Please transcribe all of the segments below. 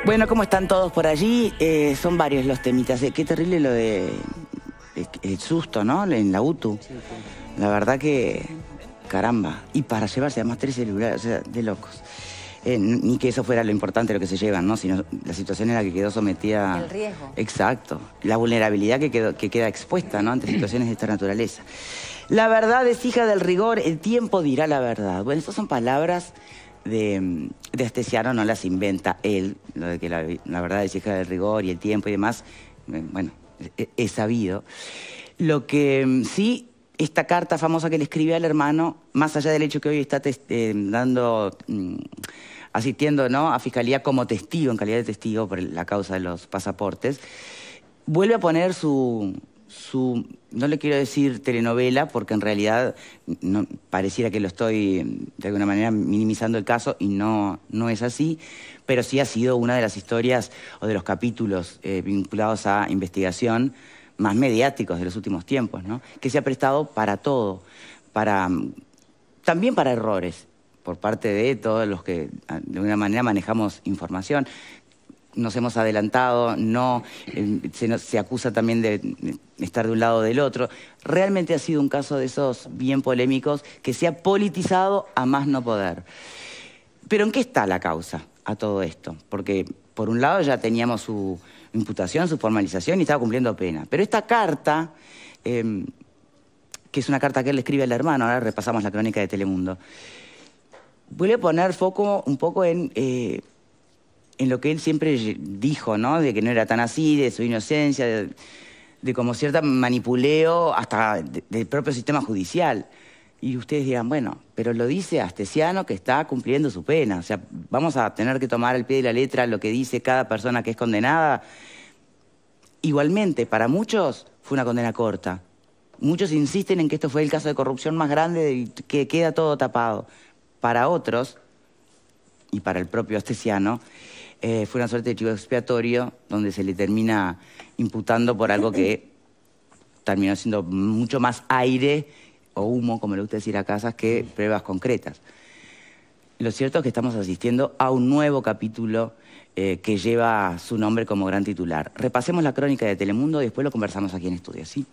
Bueno, ¿cómo están todos por allí? Son varios los temitas. Qué terrible lo de el susto, ¿no? En la UTU. La verdad que, caramba. Y para llevarse además 3 celulares, o sea, de locos. Ni que eso fuera lo importante lo que se llevan, ¿no? Sino la situación en la que quedó sometida... El riesgo. Exacto. La vulnerabilidad que queda expuesta, ¿no? Ante situaciones de esta naturaleza. La verdad es hija del rigor, el tiempo dirá la verdad. Bueno, estas son palabras de Astesiano, no las inventa él, lo de que la verdad es hija del rigor y el tiempo y demás, bueno, es sabido. Lo que sí, esta carta famosa que le escribe al hermano, más allá del hecho que hoy está asistiendo, ¿no?, a Fiscalía como testigo, en calidad de testigo por la causa de los pasaportes, vuelve a poner no le quiero decir telenovela, porque en realidad no, pareciera que lo estoy de alguna manera minimizando el caso y no es así, pero sí ha sido una de las historias o de los capítulos vinculados a investigación más mediáticos de los últimos tiempos, ¿no? Que se ha prestado para todo, también para errores por parte de todos los que de alguna manera manejamos información. Nos hemos adelantado, se acusa también de estar de un lado o del otro. Realmente ha sido un caso de esos bien polémicos que se ha politizado a más no poder. Pero ¿en qué está la causa a todo esto? Porque por un lado ya teníamos su imputación, su formalización y estaba cumpliendo pena. Pero esta carta, que es una carta que él le escribe al hermano, ahora repasamos la crónica de Telemundo, vuelve a poner foco un poco en lo que él siempre dijo, ¿no? De que no era tan así, de su inocencia, de como cierta manipuleo hasta del propio sistema judicial. Y ustedes dirán, bueno, pero lo dice Astesiano que está cumpliendo su pena. O sea, vamos a tener que tomar al pie de la letra lo que dice cada persona que es condenada. Igualmente, para muchos fue una condena corta. Muchos insisten en que esto fue el caso de corrupción más grande y que queda todo tapado. Para otros, y para el propio Astesiano, fue una suerte de chivo expiatorio donde se le termina imputando por algo que terminó siendo mucho más aire o humo, como le gusta decir a Casas, que pruebas concretas. Lo cierto es que estamos asistiendo a un nuevo capítulo que lleva su nombre como gran titular. Repasemos la crónica de Telemundo y después lo conversamos aquí en estudio, ¿sí?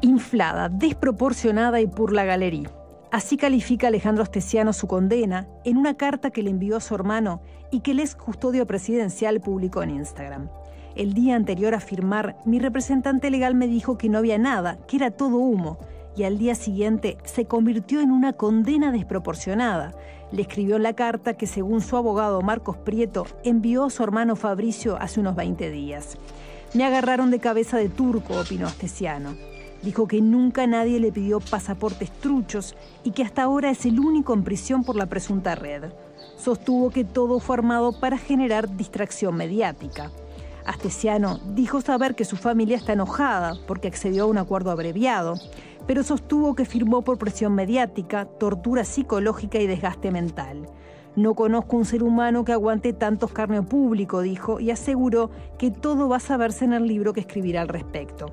Inflada, desproporcionada y por la galería. Así califica Alejandro Astesiano su condena en una carta que le envió a su hermano y que el ex custodio presidencial publicó en Instagram. El día anterior a firmar, mi representante legal me dijo que no había nada, que era todo humo, y al día siguiente se convirtió en una condena desproporcionada. Le escribió en la carta que, según su abogado Marcos Prieto, envió a su hermano Fabricio hace unos 20 días. Me agarraron de cabeza de turco, opinó Astesiano. Dijo que nunca nadie le pidió pasaportes truchos y que hasta ahora es el único en prisión por la presunta red. Sostuvo que todo fue armado para generar distracción mediática. Astesiano dijo saber que su familia está enojada porque accedió a un acuerdo abreviado, pero sostuvo que firmó por presión mediática, tortura psicológica y desgaste mental. No conozco un ser humano que aguante tanto escarnio público, dijo, y aseguró que todo va a saberse en el libro que escribirá al respecto.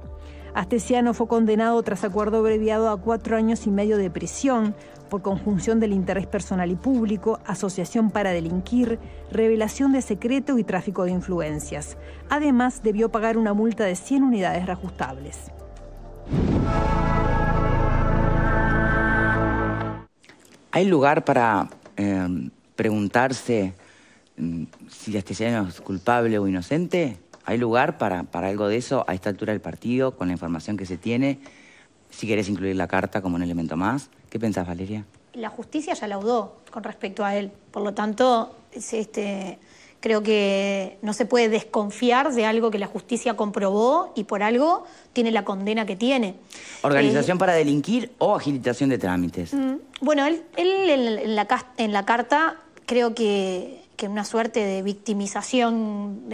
Astesiano fue condenado tras acuerdo abreviado a 4 años y medio de prisión por conjunción del interés personal y público, asociación para delinquir, revelación de secreto y tráfico de influencias. Además, debió pagar una multa de 100 unidades reajustables. ¿Hay lugar para preguntarse si Astesiano es culpable o inocente? ¿Hay lugar para algo de eso a esta altura del partido, con la información que se tiene? Si querés incluir la carta como un elemento más. ¿Qué pensás, Valeria? La justicia ya laudó con respecto a él. Por lo tanto, creo que no se puede desconfiar de algo que la justicia comprobó y por algo tiene la condena que tiene. ¿Organización para delinquir o agilitación de trámites? Bueno, él en la carta creo que una suerte de victimización.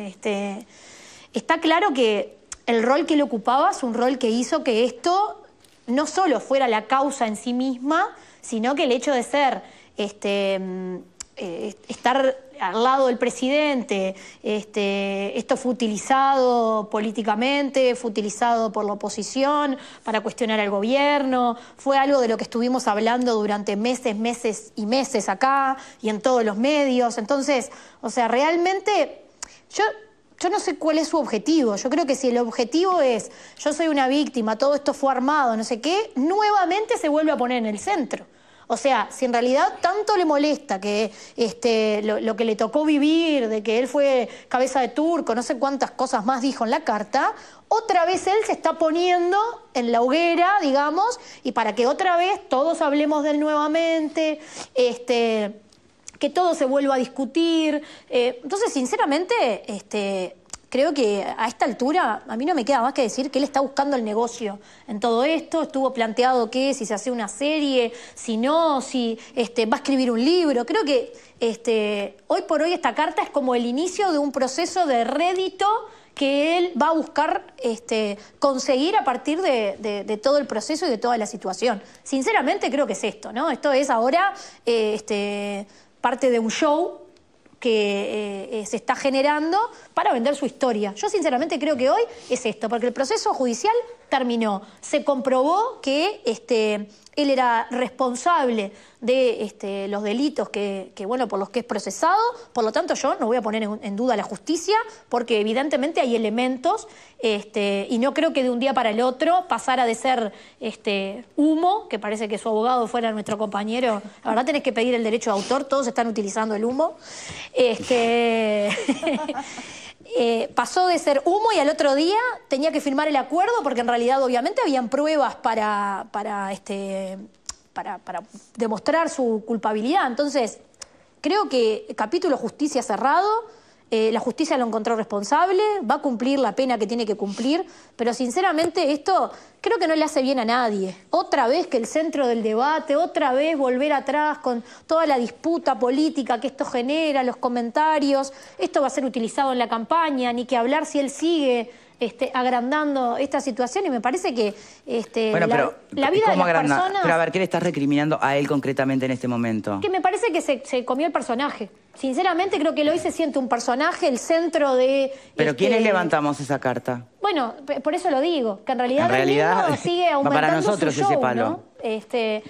Está claro que el rol que él ocupaba es un rol que hizo que esto no solo fuera la causa en sí misma, sino que el hecho de ser estar al lado del presidente, esto fue utilizado políticamente, fue utilizado por la oposición para cuestionar al gobierno, fue algo de lo que estuvimos hablando durante meses y meses acá y en todos los medios. Entonces, o sea, realmente yo no sé cuál es su objetivo. Yo creo que si el objetivo es, yo soy una víctima, todo esto fue armado, no sé qué, nuevamente se vuelve a poner en el centro. O sea, si en realidad tanto le molesta que lo que le tocó vivir, de que él fue cabeza de turco, no sé cuántas cosas más dijo en la carta, otra vez él se está poniendo en la hoguera, digamos, y para que otra vez todos hablemos de él nuevamente, que todo se vuelva a discutir. Entonces, sinceramente, creo que a esta altura a mí no me queda más que decir que él está buscando el negocio en todo esto. Estuvo planteado que si se hace una serie, si no, si va a escribir un libro. Creo que hoy por hoy esta carta es como el inicio de un proceso de rédito que él va a buscar conseguir a partir de todo el proceso y de toda la situación. Sinceramente creo que es esto, ¿no? Esto es ahora parte de un show que se está generando para vender su historia. Yo sinceramente creo que hoy es esto, porque el proceso judicial terminó. Se comprobó que él era responsable de los delitos bueno, por los que es procesado. Por lo tanto, yo no voy a poner en duda la justicia, porque evidentemente hay elementos y no creo que de un día para el otro pasara de ser humo, que parece que su abogado fuera nuestro compañero. La verdad tenés que pedir el derecho de autor, todos están utilizando el humo. Pasó de ser humo y al otro día tenía que firmar el acuerdo, porque en realidad obviamente habían pruebas para demostrar su culpabilidad. Entonces, creo que capítulo justicia cerrado, la justicia lo encontró responsable, va a cumplir la pena que tiene que cumplir, pero sinceramente esto creo que no le hace bien a nadie. Otra vez que el centro del debate, otra vez volver atrás con toda la disputa política que esto genera, los comentarios, esto va a ser utilizado en la campaña, ni que hablar si él sigue agrandando esta situación, y me parece que bueno, la vida de las personas... Pero a ver, ¿qué le estás recriminando a él concretamente en este momento? Que me parece que se comió el personaje. Sinceramente creo que él hoy se siente un personaje, el centro de... ¿Pero quiénes levantamos esa carta? Bueno, por eso lo digo, que en realidad sigue aumentando para nosotros su show, ese palo. ¿no?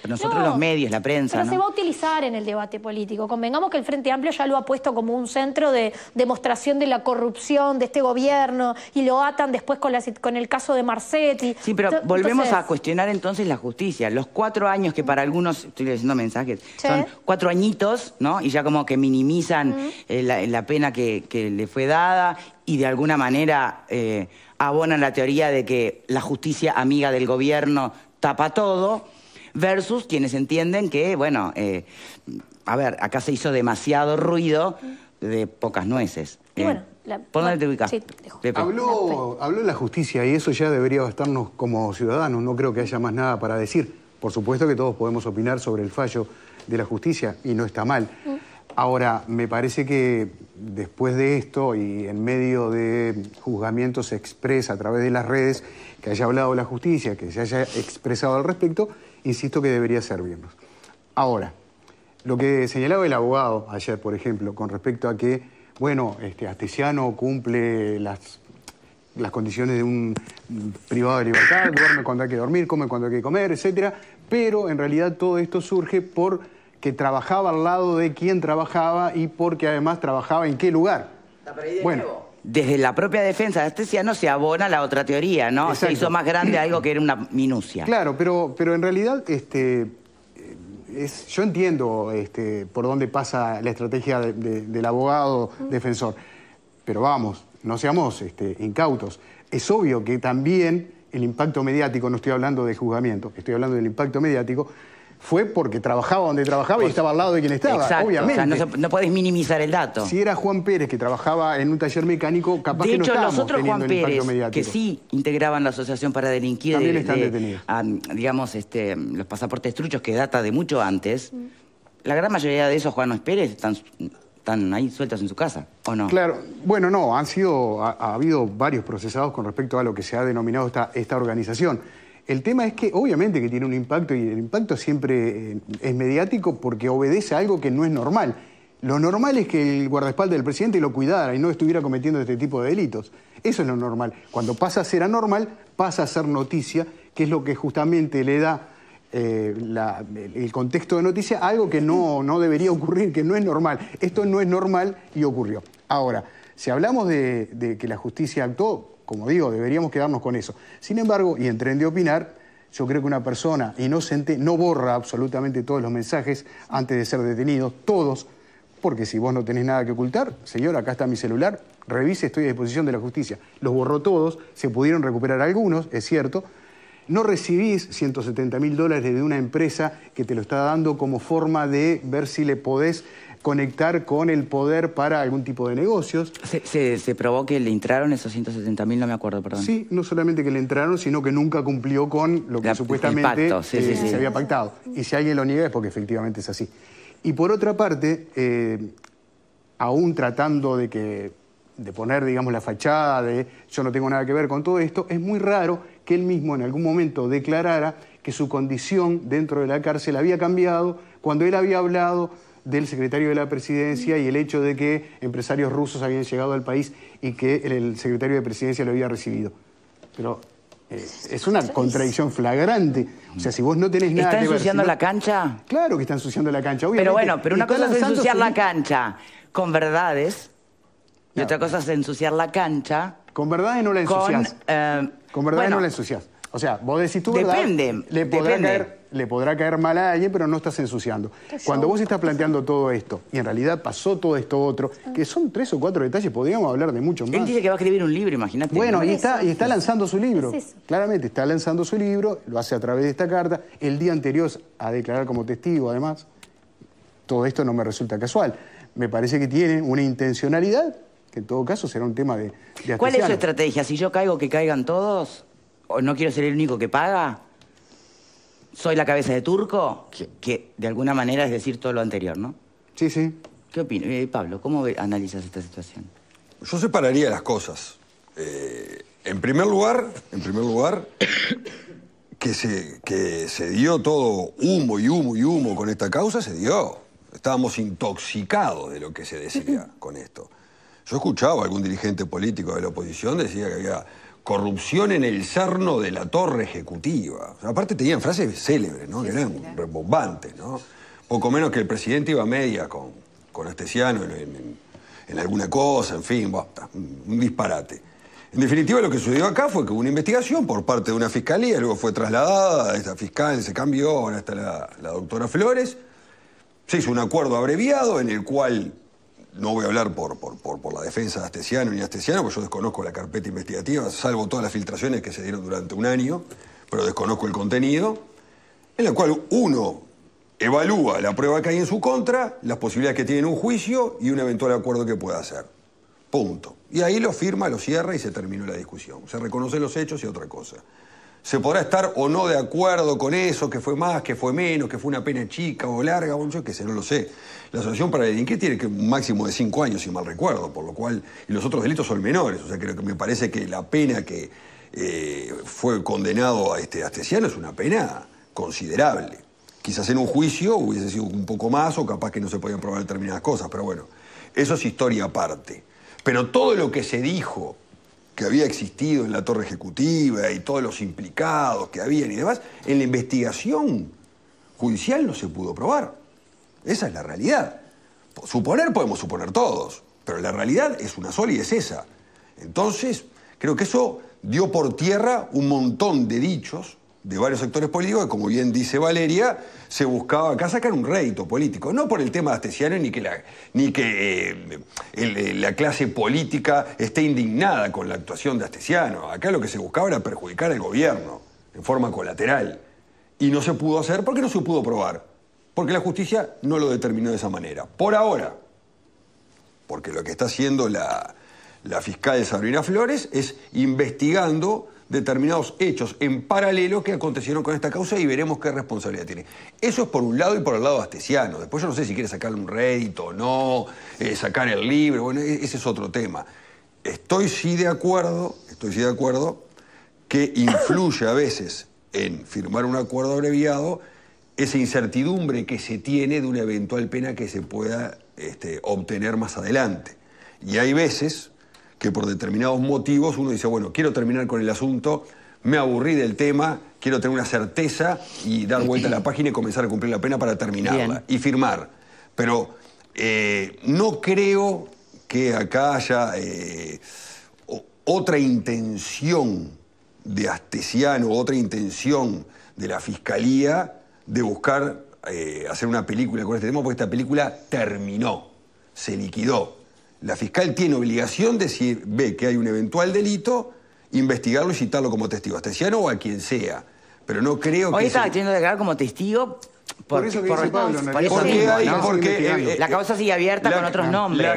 Nosotros los medios, la prensa, pero ¿no? se va a utilizar en el debate político. Convengamos que el Frente Amplio ya lo ha puesto como un centro de demostración de la corrupción de este gobierno, y lo atan después con el caso de Marcetti. Sí, pero volvemos a cuestionar entonces la justicia. Los 4 años que para algunos, estoy leyendo mensajes, ¿sí? Son 4 añitos, ¿no? Y ya como que minimizan la pena que le fue dada, y de alguna manera abonan la teoría de que la justicia amiga del gobierno tapa todo, versus quienes entienden que, bueno, a ver, acá se hizo demasiado ruido de pocas nueces. Y bueno, ¿por dónde te ubicas? Sí, habló la justicia, y eso ya debería bastarnos como ciudadanos. No creo que haya más nada para decir. Por supuesto que todos podemos opinar sobre el fallo de la justicia, y no está mal. Ahora, me parece que después de esto, y en medio de juzgamiento se expresa a través de las redes, que haya hablado la justicia, que se haya expresado al respecto, insisto que debería servirnos. Ahora, lo que señalaba el abogado ayer, por ejemplo, con respecto a que, bueno, Astesiano cumple las condiciones de un privado de libertad, duerme cuando hay que dormir, come cuando hay que comer, etcétera, pero en realidad todo esto surge porque trabajaba al lado de quien trabajaba, y porque además trabajaba en qué lugar. Bueno, desde la propia defensa de Astesiano se abona la otra teoría, ¿no? Exacto. Se hizo más grande algo que era una minucia. Claro, pero en realidad yo entiendo por dónde pasa la estrategia del abogado defensor, pero vamos, no seamos incautos. Es obvio que también el impacto mediático, no estoy hablando de juzgamiento, estoy hablando del impacto mediático, fue porque trabajaba donde trabajaba y estaba al lado de quien estaba, exacto, obviamente. O sea, no podés minimizar el dato. Si era Juan Pérez, que trabajaba en un taller mecánico, capaz de que no hecho, estábamos los otros teniendo Juan el impacto Pérez, mediático. que sí integraban la asociación para delinquir, también están detenidos. Digamos, los pasaportes truchos, que data de mucho antes, la gran mayoría de esos Juan Pérez están ahí sueltos en su casa, ¿o no? Claro, bueno, no, ha habido varios procesados con respecto a lo que se ha denominado esta organización. El tema es que obviamente que tiene un impacto, y el impacto siempre es mediático porque obedece a algo que no es normal. Lo normal es que el guardaespaldas del presidente lo cuidara y no estuviera cometiendo este tipo de delitos. Eso es lo normal. Cuando pasa a ser anormal, pasa a ser noticia, que es lo que justamente le da el contexto de noticia a algo que no debería ocurrir, que no es normal. Esto no es normal y ocurrió. Ahora, si hablamos de que la justicia actuó, como digo, deberíamos quedarnos con eso. Sin embargo, y en Tren de Opinar, yo creo que una persona inocente no borra absolutamente todos los mensajes antes de ser detenido, todos, porque si vos no tenés nada que ocultar, señor, acá está mi celular, revise, estoy a disposición de la justicia. Los borró todos, se pudieron recuperar algunos, es cierto. No recibís $170.000 de una empresa que te lo está dando como forma de ver si le podés conectar con el poder para algún tipo de negocios. ¿Se probó que le entraron esos 170.000? No me acuerdo, perdón. Sí, no solamente que le entraron, sino que nunca cumplió con lo que supuestamente pacto, se había pactado. Y si alguien lo niega es porque efectivamente es así. Y por otra parte, aún tratando de poner, digamos, la fachada de yo no tengo nada que ver con todo esto, es muy raro que él mismo en algún momento declarara que su condición dentro de la cárcel había cambiado cuando él había hablado del secretario de la Presidencia y el hecho de que empresarios rusos habían llegado al país y que el secretario de Presidencia lo había recibido. Pero es una contradicción flagrante. O sea, si vos no tenés nada que ver... ¿Está ensuciando la cancha? Claro que está ensuciando la cancha, obviamente. Pero bueno, pero una cosa es ensuciar la cancha con verdades y otra cosa es ensuciar la cancha... Con verdades no la ensuciás. Con verdades no la ensuciás. O sea, vos decís tu verdad, le podrá caer mal a alguien, pero no estás ensuciando. Cuando vos estás planteando todo esto, y en realidad pasó todo esto otro, que son 3 o 4 detalles, podríamos hablar de mucho más. Él dice que va a escribir un libro, imagínate. Bueno, y está lanzando su libro. Claramente, está lanzando su libro, lo hace a través de esta carta. El día anterior a declarar como testigo, además. Todo esto no me resulta casual. Me parece que tiene una intencionalidad, que en todo caso será un tema de Astesiano. ¿Cuál es su estrategia? Si yo caigo, que caigan todos... ¿O no quiero ser el único que paga? ¿Soy la cabeza de turco? Que de alguna manera es decir todo lo anterior, ¿no? Sí, sí. ¿Qué opinas? Pablo, ¿cómo analizas esta situación? Yo separaría las cosas. En primer lugar, que se dio todo humo y humo y humo con esta causa, se dio. Estábamos intoxicados de lo que se decía con esto. Yo escuchaba a algún dirigente político de la oposición decía que había corrupción en el cerno de la torre ejecutiva. O sea, aparte tenían frases célebres, ¿no? Que eran rebombantes, ¿no? Poco menos que el presidente iba a media con Astesiano en alguna cosa, en fin, un disparate. En definitiva, lo que sucedió acá fue que hubo una investigación por parte de una fiscalía, luego fue trasladada, esta fiscal se cambió, ahora está la doctora Flores. Se hizo un acuerdo abreviado en el cual... No voy a hablar por la defensa de Astesiano ni Astesiano, porque yo desconozco la carpeta investigativa, salvo todas las filtraciones que se dieron durante un año, pero desconozco el contenido, en la cual uno evalúa la prueba que hay en su contra, las posibilidades que tiene en un juicio y un eventual acuerdo que pueda hacer. Punto. Y ahí lo firma, lo cierra y se terminó la discusión. Se reconocen los hechos y otra cosa. Se podrá estar o no de acuerdo con eso, que fue más, que fue menos, que fue una pena chica o larga, o yo qué sé, no lo sé. La Asociación para el Delinquir tiene que un máximo de 5 años, si mal recuerdo, por lo cual... Y los otros delitos son menores, o sea, creo que me parece que la pena que fue condenado a Astesiano es una pena considerable. Quizás en un juicio hubiese sido un poco más o capaz que no se podían probar determinadas cosas, pero bueno, eso es historia aparte. Pero todo lo que se dijo que había existido en la torre ejecutiva y todos los implicados que habían y demás, en la investigación judicial no se pudo probar. Esa es la realidad. Suponer podemos suponer todos, pero la realidad es una sola y es esa. Entonces, creo que eso dio por tierra un montón de dichos de varios sectores políticos que, como bien dice Valeria, se buscaba acá sacar un rédito político. No por el tema de Astesiano ni que la clase política esté indignada con la actuación de Astesiano. Acá lo que se buscaba era perjudicar al gobierno en forma colateral. Y no se pudo hacer porque no se pudo probar. Porque la justicia no lo determinó de esa manera. Por ahora. Porque lo que está haciendo la fiscal Sabrina Flores es investigando determinados hechos en paralelo que acontecieron con esta causa y veremos qué responsabilidad tiene. Eso es por un lado y por el lado de Astesiano. Después yo no sé si quiere sacarle un rédito o no, sacar el libro, bueno, ese es otro tema. Estoy sí de acuerdo que influye a veces en firmar un acuerdo abreviado esa incertidumbre que se tiene de una eventual pena que se pueda obtener más adelante. Y hay veces que por determinados motivos uno dice, bueno, quiero terminar con el asunto, me aburrí del tema, quiero tener una certeza y dar vuelta a la página y comenzar a cumplir la pena para terminarla. Bien. Y firmar. Pero no creo que acá haya otra intención de Astesiano, otra intención de la Fiscalía de buscar hacer una película con este tema, porque esta película terminó, se liquidó. La fiscal tiene obligación de, si ve que hay un eventual delito, investigarlo y citarlo como testigo, Astesiano o a quien sea. Pero no creo que... Hoy está queriendo declarar como testigo... Por eso que dice Pablo, la causa sigue abierta con otros nombres.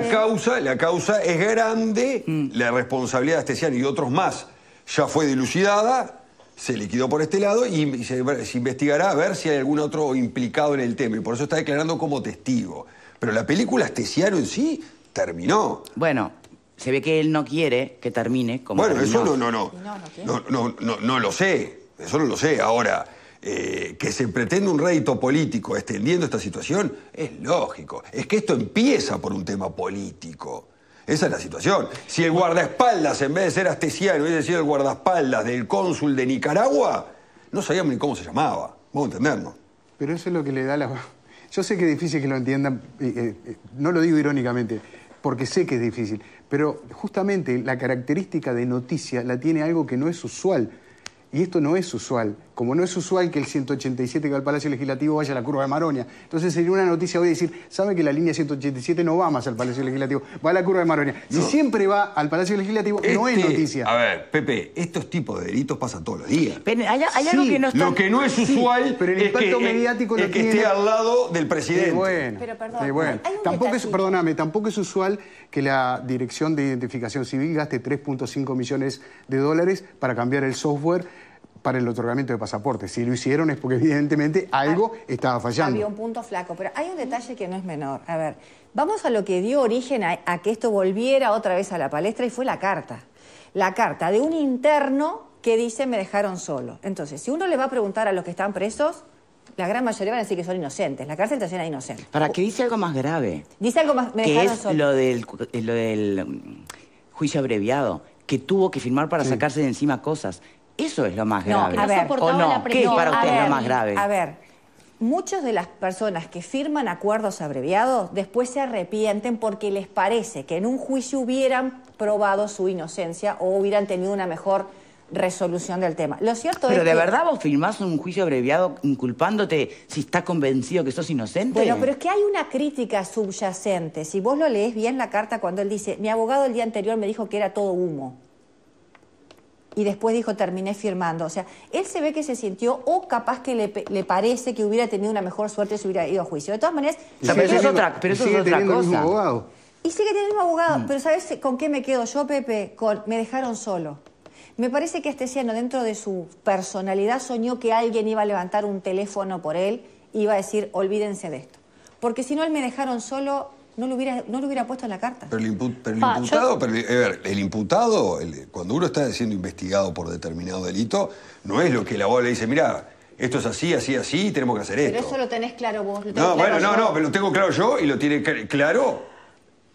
La causa es grande, la responsabilidad de Astesiano y otros más ya fue dilucidada, se liquidó por este lado y se investigará a ver si hay algún otro implicado en el tema. Y por eso está declarando como testigo. Pero la película Astesiano en sí terminó. Bueno, se ve que él no quiere que termine como bueno, terminó. Eso no lo sé. Eso no lo sé. Ahora, que se pretende un rédito político extendiendo esta situación, es lógico. Es que esto empieza por un tema político. Esa es la situación. Si el guardaespaldas, en vez de ser Astesiano, hubiese sido el guardaespaldas del cónsul de Nicaragua, no sabíamos ni cómo se llamaba. Vamos a entendernos. Pero eso es lo que le da la... Yo sé que es difícil que lo entiendan, no lo digo irónicamente, porque sé que es difícil, pero justamente la característica de noticia la tiene algo que no es usual. Y esto no es usual. Como no es usual que el 187 que va al Palacio Legislativo vaya a la Curva de Maronia. Entonces sería una noticia hoy decir, ¿sabe que la línea 187 no va más al Palacio Legislativo? Va a la Curva de Maronia. Si siempre va al Palacio Legislativo, no es noticia. A ver, Pepe, estos tipos de delitos pasan todos los días. Pero hay algo que no está... Lo que no es usual pero el impacto mediático es que esté al lado del presidente. Bueno, pero perdón, hay un tampoco detalle. Perdóname, tampoco es usual que la Dirección de Identificación Civil gaste 3.5 millones de dólares para cambiar el software para el otorgamiento de pasaportes. Si lo hicieron es porque evidentemente algo estaba fallando. Había un punto flaco, pero hay un detalle que no es menor. A ver, vamos a lo que dio origen a que esto volviera otra vez a la palestra y fue la carta. La carta de un interno que dice me dejaron solo. Entonces, si uno le va a preguntar a los que están presos, la gran mayoría van a decir que son inocentes. La cárcel está llena de inocentes. Para que dice algo más grave. Dice algo más, me dejaron solo. Que es lo del juicio abreviado, que tuvo que firmar para sacarse de encima cosas. Eso es lo más grave. No, a ver, ¿O no? ¿Qué es para usted lo más grave? A ver, muchas de las personas que firman acuerdos abreviados después se arrepienten porque les parece que en un juicio hubieran probado su inocencia o hubieran tenido una mejor resolución del tema. Lo cierto pero es ¿de que... verdad vos firmás un juicio abreviado inculpándote si estás convencido que sos inocente? Bueno, pero es que hay una crítica subyacente. Si vos lo lees bien la carta cuando él dice, mi abogado el día anterior me dijo que era todo humo. Y después dijo, terminé firmando. O sea, él se ve que se sintió, o capaz que le parece que hubiera tenido una mejor suerte si hubiera ido a juicio. De todas maneras... Pero eso es otra cosa. Abogado. Y sigue teniendo el mismo abogado. Pero ¿sabes con qué me quedo yo, Pepe? Me dejaron solo. Me parece que Astesiano, dentro de su personalidad, soñó que alguien iba a levantar un teléfono por él y iba a decir, olvídense de esto. Porque si no, él me dejaron solo... No lo hubiera puesto en la carta. Pero el imputado, el imputado, cuando uno está siendo investigado por determinado delito, no es lo que el abogado le dice, mira, esto es así, así, así, y tenemos que hacer esto. Pero eso lo tenés claro vos. No, bueno, no, pero lo tengo claro yo y lo tiene claro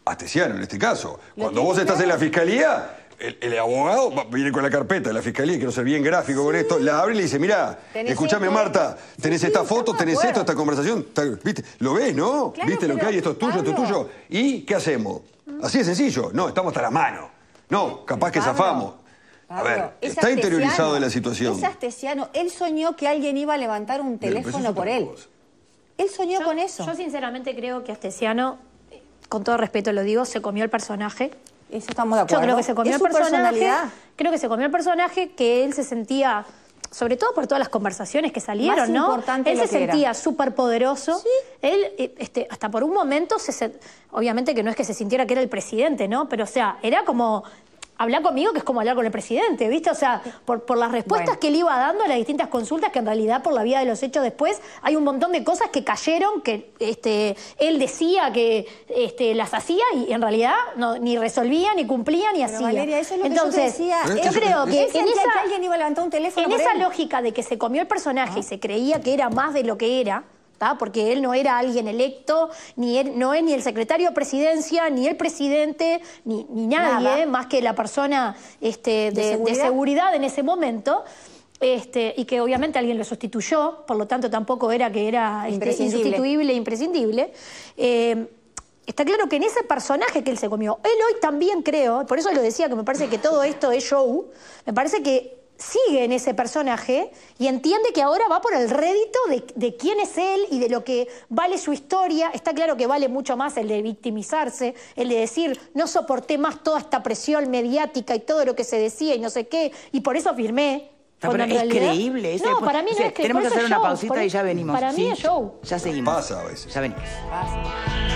Astesiano en este caso. Cuando vos estás en la fiscalía, el abogado viene con la carpeta de la fiscalía, quiero ser bien gráfico con esto, la abre y le dice, mirá, escúchame Marta, tenés esta foto, tenés esto, esta conversación, ¿viste? ¿Lo ves, no? Claro, ¿Viste lo que hay? Esto es tuyo, esto es tuyo. ¿Y qué hacemos? Así de sencillo. No, estamos hasta la mano. No, capaz que zafamos. A ver, está interiorizado de la situación. Es Astesiano. Él soñó que alguien iba a levantar un teléfono por él. Él soñó con eso. Yo sinceramente creo que Astesiano, con todo respeto lo digo, se comió el personaje. Eso estamos de acuerdo. Yo creo que se comió el personaje. Creo que se comió el personaje, que él se sentía, sobre todo por todas las conversaciones que salieron, más ¿no? importante Él lo se que sentía súper poderoso. ¿Sí? Él, hasta por un momento, obviamente que no es que se sintiera que era el presidente, ¿no? Pero, o sea, era como hablar conmigo, que es como hablar con el presidente, ¿viste? O sea, por las respuestas que él iba dando a las distintas consultas, que en realidad por la vía de los hechos después hay un montón de cosas que cayeron, que él decía que las hacía y en realidad ni resolvía, ni cumplía, ni hacía. Valeria, eso es lo Entonces, que yo te decía. yo creo que en esa, que alguien iba a levantar un teléfono en esa lógica de que se comió el personaje y se creía que era más de lo que era, porque él no era alguien electo, no es ni el secretario de presidencia, ni el presidente, ni nadie, más que la persona de seguridad en ese momento, y que obviamente alguien lo sustituyó, por lo tanto tampoco era que era insustituible, imprescindible. Está claro que en ese personaje que él se comió, él hoy también creo, por eso lo decía que me parece que todo esto es show, me parece que sigue en ese personaje y entiende que ahora va por el rédito de quién es él y de lo que vale su historia. Está claro que vale mucho más el de victimizarse, el de decir, no soporté más toda esta presión mediática y todo lo que se decía y no sé qué, y por eso firmé. No, pero es creíble. No, para mí no es creíble. Tenemos que hacer una pausita y ya venimos. Para mí es show. Ya seguimos. Pasa a veces. Ya venimos. Pasa.